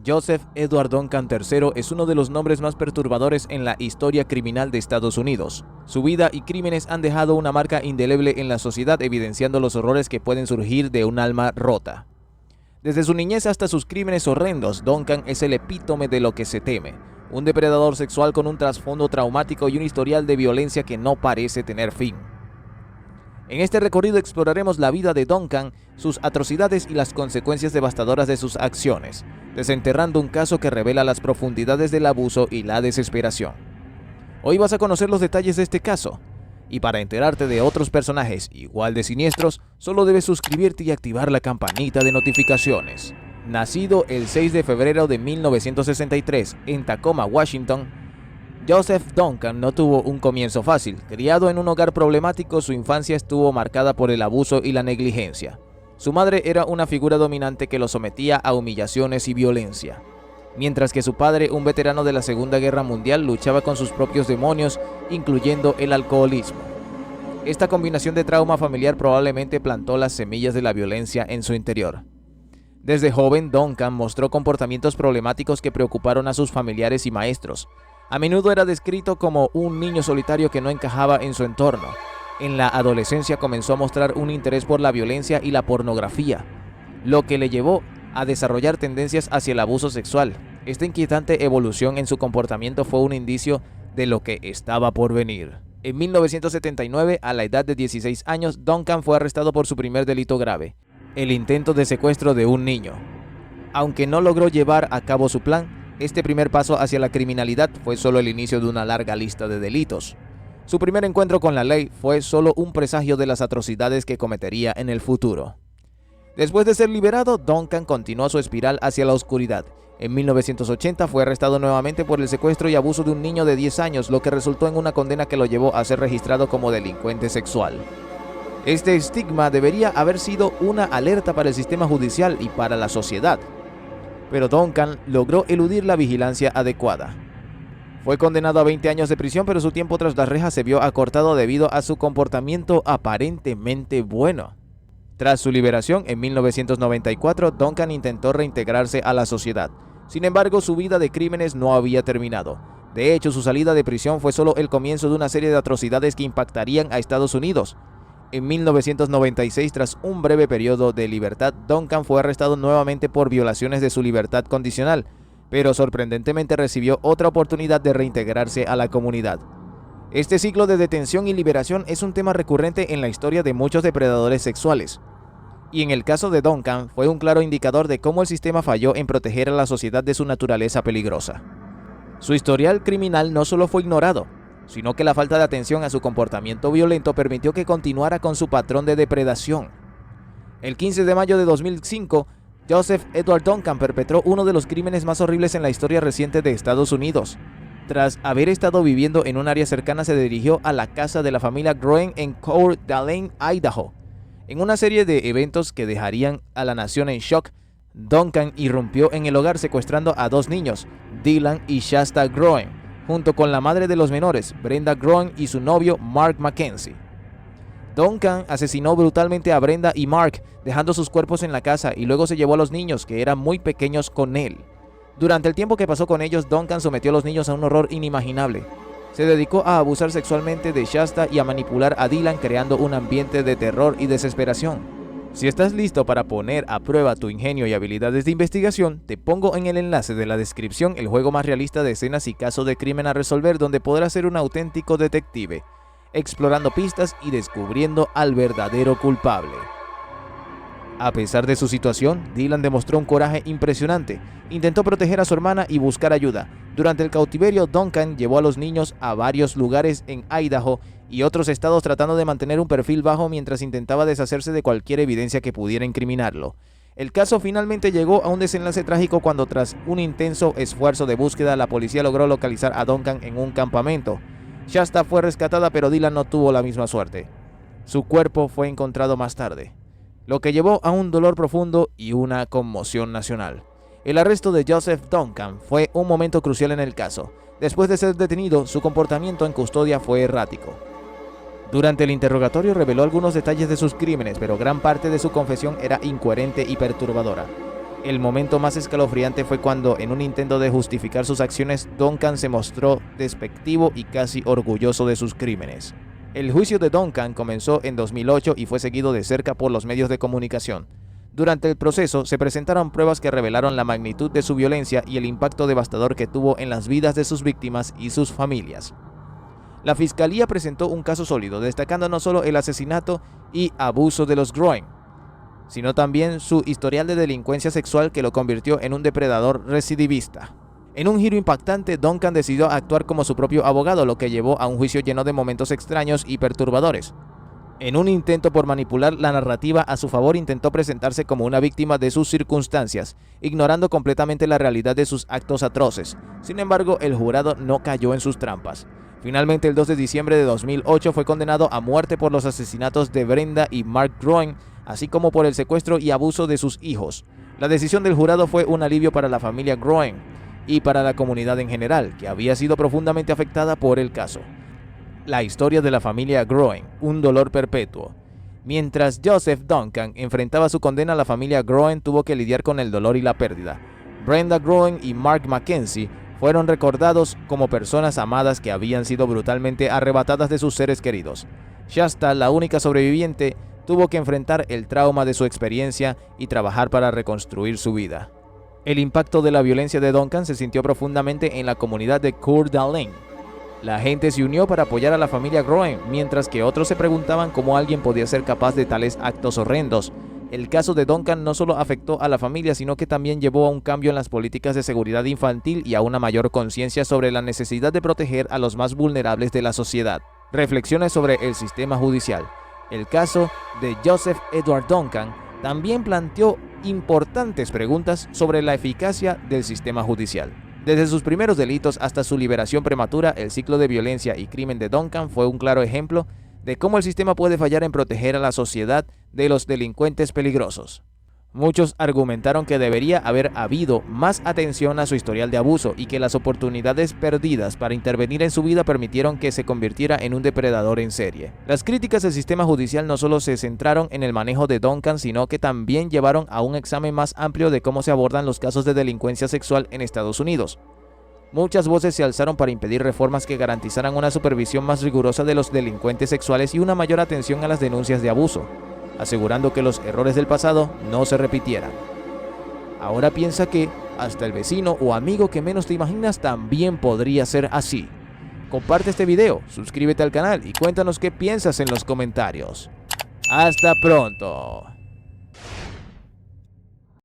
Joseph Edward Duncan III es uno de los nombres más perturbadores en la historia criminal de Estados Unidos. Su vida y crímenes han dejado una marca indeleble en la sociedad, evidenciando los horrores que pueden surgir de un alma rota. Desde su niñez hasta sus crímenes horrendos, Duncan es el epítome de lo que se teme. Un depredador sexual con un trasfondo traumático y un historial de violencia que no parece tener fin. En este recorrido exploraremos la vida de Duncan, sus atrocidades y las consecuencias devastadoras de sus acciones, desenterrando un caso que revela las profundidades del abuso y la desesperación. Hoy vas a conocer los detalles de este caso, y para enterarte de otros personajes igual de siniestros, solo debes suscribirte y activar la campanita de notificaciones. Nacido el 6 de febrero de 1963 en Tacoma, Washington, Joseph Duncan no tuvo un comienzo fácil. Criado en un hogar problemático, su infancia estuvo marcada por el abuso y la negligencia. Su madre era una figura dominante que lo sometía a humillaciones y violencia, mientras que su padre, un veterano de la Segunda Guerra Mundial, luchaba con sus propios demonios, incluyendo el alcoholismo. Esta combinación de trauma familiar probablemente plantó las semillas de la violencia en su interior. Desde joven, Duncan mostró comportamientos problemáticos que preocuparon a sus familiares y maestros. A menudo era descrito como un niño solitario que no encajaba en su entorno. En la adolescencia comenzó a mostrar un interés por la violencia y la pornografía, lo que le llevó a desarrollar tendencias hacia el abuso sexual. Esta inquietante evolución en su comportamiento fue un indicio de lo que estaba por venir. En 1979, a la edad de 16 años, Duncan fue arrestado por su primer delito grave, el intento de secuestro de un niño. Aunque no logró llevar a cabo su plan, este primer paso hacia la criminalidad fue solo el inicio de una larga lista de delitos. Su primer encuentro con la ley fue solo un presagio de las atrocidades que cometería en el futuro. Después de ser liberado, Duncan continuó su espiral hacia la oscuridad. En 1980 fue arrestado nuevamente por el secuestro y abuso de un niño de 10 años, lo que resultó en una condena que lo llevó a ser registrado como delincuente sexual. Este estigma debería haber sido una alerta para el sistema judicial y para la sociedad, pero Duncan logró eludir la vigilancia adecuada. Fue condenado a 20 años de prisión, pero su tiempo tras las rejas se vio acortado debido a su comportamiento aparentemente bueno. Tras su liberación en 1994, Duncan intentó reintegrarse a la sociedad. Sin embargo, su vida de crímenes no había terminado. De hecho, su salida de prisión fue solo el comienzo de una serie de atrocidades que impactarían a Estados Unidos. En 1996, tras un breve periodo de libertad, Duncan fue arrestado nuevamente por violaciones de su libertad condicional, pero sorprendentemente recibió otra oportunidad de reintegrarse a la comunidad. Este ciclo de detención y liberación es un tema recurrente en la historia de muchos depredadores sexuales, y en el caso de Duncan fue un claro indicador de cómo el sistema falló en proteger a la sociedad de su naturaleza peligrosa. Su historial criminal no solo fue ignorado, sino que la falta de atención a su comportamiento violento permitió que continuara con su patrón de depredación. El 15 de mayo de 2005, Joseph Edward Duncan perpetró uno de los crímenes más horribles en la historia reciente de Estados Unidos. Tras haber estado viviendo en un área cercana, se dirigió a la casa de la familia Groen en Coeur d'Alene, Idaho. En una serie de eventos que dejarían a la nación en shock, Duncan irrumpió en el hogar secuestrando a dos niños, Dylan y Shasta Groen, junto con la madre de los menores, Brenda Groen, y su novio, Mark Mackenzie. Duncan asesinó brutalmente a Brenda y Mark, dejando sus cuerpos en la casa, y luego se llevó a los niños, que eran muy pequeños, con él. Durante el tiempo que pasó con ellos, Duncan sometió a los niños a un horror inimaginable. Se dedicó a abusar sexualmente de Shasta y a manipular a Dylan, creando un ambiente de terror y desesperación. Si estás listo para poner a prueba tu ingenio y habilidades de investigación, te pongo en el enlace de la descripción el juego más realista de escenas y casos de crimen a resolver, donde podrás ser un auténtico detective, explorando pistas y descubriendo al verdadero culpable. A pesar de su situación, Dylan demostró un coraje impresionante. Intentó proteger a su hermana y buscar ayuda. Durante el cautiverio, Duncan llevó a los niños a varios lugares en Idaho y otros estados, tratando de mantener un perfil bajo mientras intentaba deshacerse de cualquier evidencia que pudiera incriminarlo. El caso finalmente llegó a un desenlace trágico cuando, tras un intenso esfuerzo de búsqueda, la policía logró localizar a Duncan en un campamento. Shasta fue rescatada, pero Dylan no tuvo la misma suerte. Su cuerpo fue encontrado más tarde, lo que llevó a un dolor profundo y una conmoción nacional. El arresto de Joseph Duncan fue un momento crucial en el caso. Después de ser detenido, su comportamiento en custodia fue errático. Durante el interrogatorio reveló algunos detalles de sus crímenes, pero gran parte de su confesión era incoherente y perturbadora. El momento más escalofriante fue cuando, en un intento de justificar sus acciones, Duncan se mostró despectivo y casi orgulloso de sus crímenes. El juicio de Duncan comenzó en 2008 y fue seguido de cerca por los medios de comunicación. Durante el proceso se presentaron pruebas que revelaron la magnitud de su violencia y el impacto devastador que tuvo en las vidas de sus víctimas y sus familias. La fiscalía presentó un caso sólido, destacando no solo el asesinato y abuso de los Groen, sino también su historial de delincuencia sexual que lo convirtió en un depredador recidivista. En un giro impactante, Duncan decidió actuar como su propio abogado, lo que llevó a un juicio lleno de momentos extraños y perturbadores. En un intento por manipular la narrativa a su favor, intentó presentarse como una víctima de sus circunstancias, ignorando completamente la realidad de sus actos atroces. Sin embargo, el jurado no cayó en sus trampas. Finalmente, el 2 de diciembre de 2008 fue condenado a muerte por los asesinatos de Brenda y Mark Groen, así como por el secuestro y abuso de sus hijos. La decisión del jurado fue un alivio para la familia Groen y para la comunidad en general, que había sido profundamente afectada por el caso. La historia de la familia Groen, un dolor perpetuo. Mientras Joseph Duncan enfrentaba su condena, la familia Groen tuvo que lidiar con el dolor y la pérdida. Brenda Groen y Mark Mackenzie fueron recordados como personas amadas que habían sido brutalmente arrebatadas de sus seres queridos. Shasta, la única sobreviviente, tuvo que enfrentar el trauma de su experiencia y trabajar para reconstruir su vida. El impacto de la violencia de Duncan se sintió profundamente en la comunidad de Coeur d'Alene. La gente se unió para apoyar a la familia Groen, mientras que otros se preguntaban cómo alguien podía ser capaz de tales actos horrendos. El caso de Duncan no solo afectó a la familia, sino que también llevó a un cambio en las políticas de seguridad infantil y a una mayor conciencia sobre la necesidad de proteger a los más vulnerables de la sociedad. Reflexiones sobre el sistema judicial. El caso de Joseph Edward Duncan también planteó importantes preguntas sobre la eficacia del sistema judicial. Desde sus primeros delitos hasta su liberación prematura, el ciclo de violencia y crimen de Duncan fue un claro ejemplo de cómo el sistema puede fallar en proteger a la sociedad de los delincuentes peligrosos. Muchos argumentaron que debería haber habido más atención a su historial de abuso y que las oportunidades perdidas para intervenir en su vida permitieron que se convirtiera en un depredador en serie. Las críticas al sistema judicial no solo se centraron en el manejo de Duncan, sino que también llevaron a un examen más amplio de cómo se abordan los casos de delincuencia sexual en Estados Unidos. Muchas voces se alzaron para impedir reformas que garantizaran una supervisión más rigurosa de los delincuentes sexuales y una mayor atención a las denuncias de abuso, asegurando que los errores del pasado no se repitieran. Ahora piensa que hasta el vecino o amigo que menos te imaginas también podría ser así. Comparte este video, suscríbete al canal y cuéntanos qué piensas en los comentarios. ¡Hasta pronto!